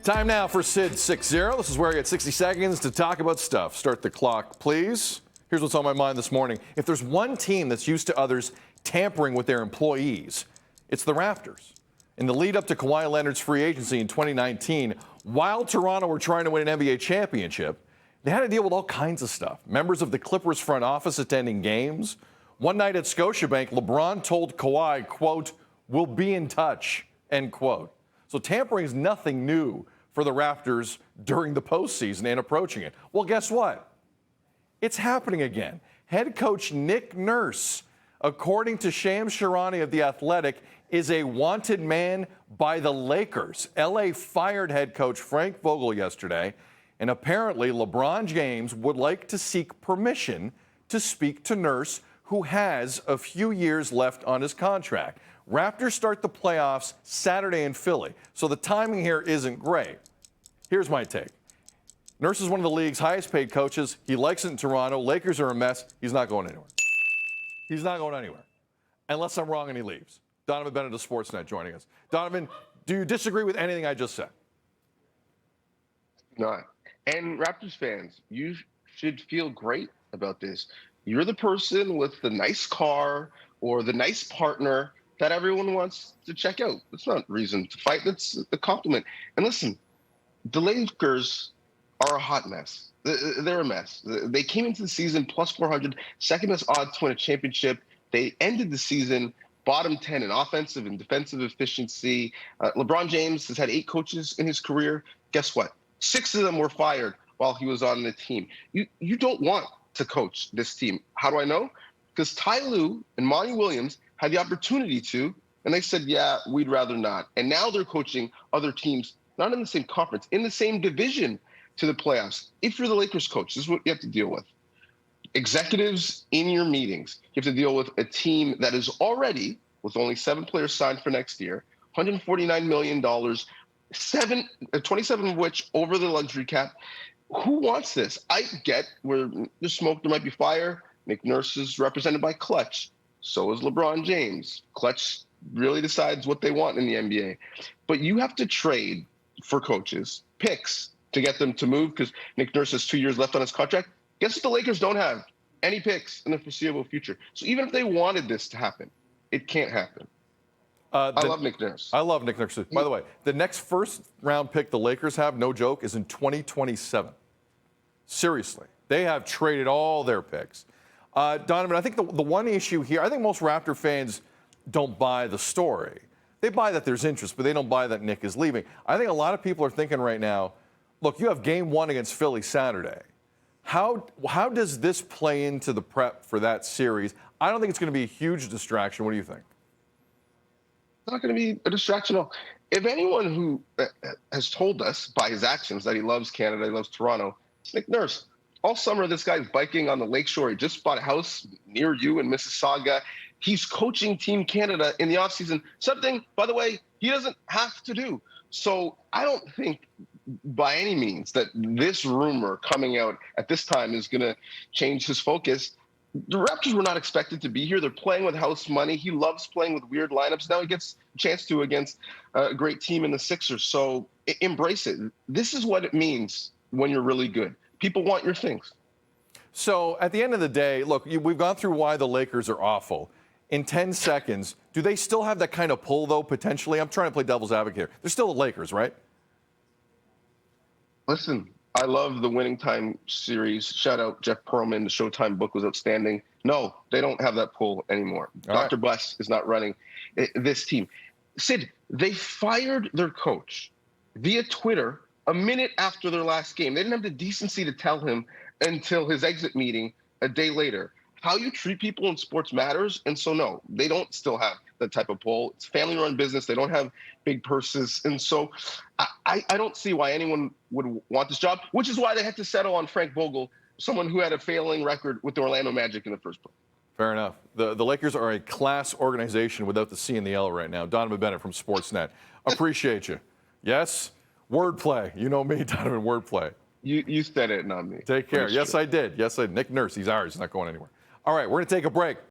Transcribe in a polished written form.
Time now for Sid 6-0. This is where I get 60 seconds to talk about stuff. Start the clock, please. Here's what's on my mind this morning. If there's one team that's used to others tampering with their employees, it's the Raptors. In the lead up to Kawhi Leonard's free agency in 2019, while Toronto were trying to win an NBA championship, they had to deal with all kinds of stuff. Members of the Clippers front office attending games. One night at Scotiabank, LeBron told Kawhi, quote, "We'll be in touch," end quote. So tampering is nothing new for the Raptors during the postseason and approaching it. Well, guess what? It's happening again. Head coach Nick Nurse, according to Shams Charania of The Athletic, is a wanted man by the Lakers. LA fired head coach Frank Vogel yesterday, and apparently LeBron James would like to seek permission to speak to Nurse, who has a few years left on his contract. Raptors start the playoffs Saturday in Philly, so the timing here isn't great. Here's my take. Nurse is one of the league's highest paid coaches. He likes it in Toronto. Lakers are a mess. He's not going anywhere. He's not going anywhere. Unless I'm wrong and he leaves. Donnovan Bennett of Sportsnet joining us. Donovan, do you disagree with anything I just said? Not. And Raptors fans, you should feel great about this. You're the person with the nice car or the nice partner that everyone wants to check out. That's not reason to fight. That's a compliment. And listen, the Lakers are a hot mess. They're a mess. They came into the season plus 400, second best odds to win a championship. They ended the season bottom 10 in offensive and defensive efficiency. LeBron James has had 8 coaches in his career. Guess what? 6 of them were fired while he was on the team. You don't want to coach this team. How do I know? Because Ty Lue and Monty Williams had the opportunity to, and they said, yeah, we'd rather not. And now they're coaching other teams, not in the same conference, in the same division to the playoffs. If you're the Lakers coach, this is what you have to deal with. Executives in your meetings, you have to deal with a team that is already, with only 7 players signed for next year, $149 million, 27 of which over the luxury cap. Who wants this? I get where there's smoke, there might be fire. Nick Nurse is represented by Clutch. So is LeBron James. Clutch really decides what they want in the NBA. But you have to trade for coaches, picks, to get them to move because Nick Nurse has 2 years left on his contract. Guess what the Lakers don't have? Any picks in the foreseeable future. So even if they wanted this to happen, it can't happen. I love Nick Nurse. I love Nick Nurse. By the way, the next first-round pick the Lakers have, no joke, is in 2027. Seriously. They have traded all their picks. Donovan, I think the one issue here, I think most Raptor fans don't buy the story. They buy that there's interest, but they don't buy that Nick is leaving. I think a lot of people are thinking right now, look, you have game 1 against Philly Saturday. How does this play into the prep for that series? I don't think it's going to be a huge distraction. What do you think? It's not going to be a distraction at all. If anyone who has told us by his actions that he loves Canada, he loves Toronto, it's Nick Nurse. All summer, this guy's biking on the lakeshore. He just bought a house near you in Mississauga. He's coaching Team Canada in the offseason, something, by the way, he doesn't have to do. So I don't think by any means that this rumor coming out at this time is going to change his focus. The Raptors were not expected to be here. They're playing with house money. He loves playing with weird lineups. Now he gets a chance to against a great team in the Sixers. So embrace it. This is what it means when you're really good. People want your things. So at the end of the day, look, we've gone through why the Lakers are awful. In 10 seconds, do they still have that kind of pull, though, potentially? I'm trying to play devil's advocate here. They're still the Lakers, right? Listen, I love the Winning Time series. Shout out Jeff Pearlman. The Showtime book was outstanding. No, they don't have that pull anymore. Dr. Buss is not running this team. Sid, they fired their coach via Twitter a minute after their last game. They didn't have the decency to tell him until his exit meeting a day later. How you treat people in sports matters. And so, no, they don't still have that type of pull. It's family-run business. They don't have big purses. And so I don't see why anyone would want this job, which is why they had to settle on Frank Vogel, someone who had a failing record with the Orlando Magic in the first place. Fair enough. The Lakers are a class organization without the C and the L right now. Donnovan Bennett from Sportsnet. Appreciate you. Yes? Wordplay. You know me, Donovan, wordplay. You said it, not me. Take care. Yes, I did. Yes, I did. Nick Nurse, he's ours. He's not going anywhere. All right, we're going to take a break.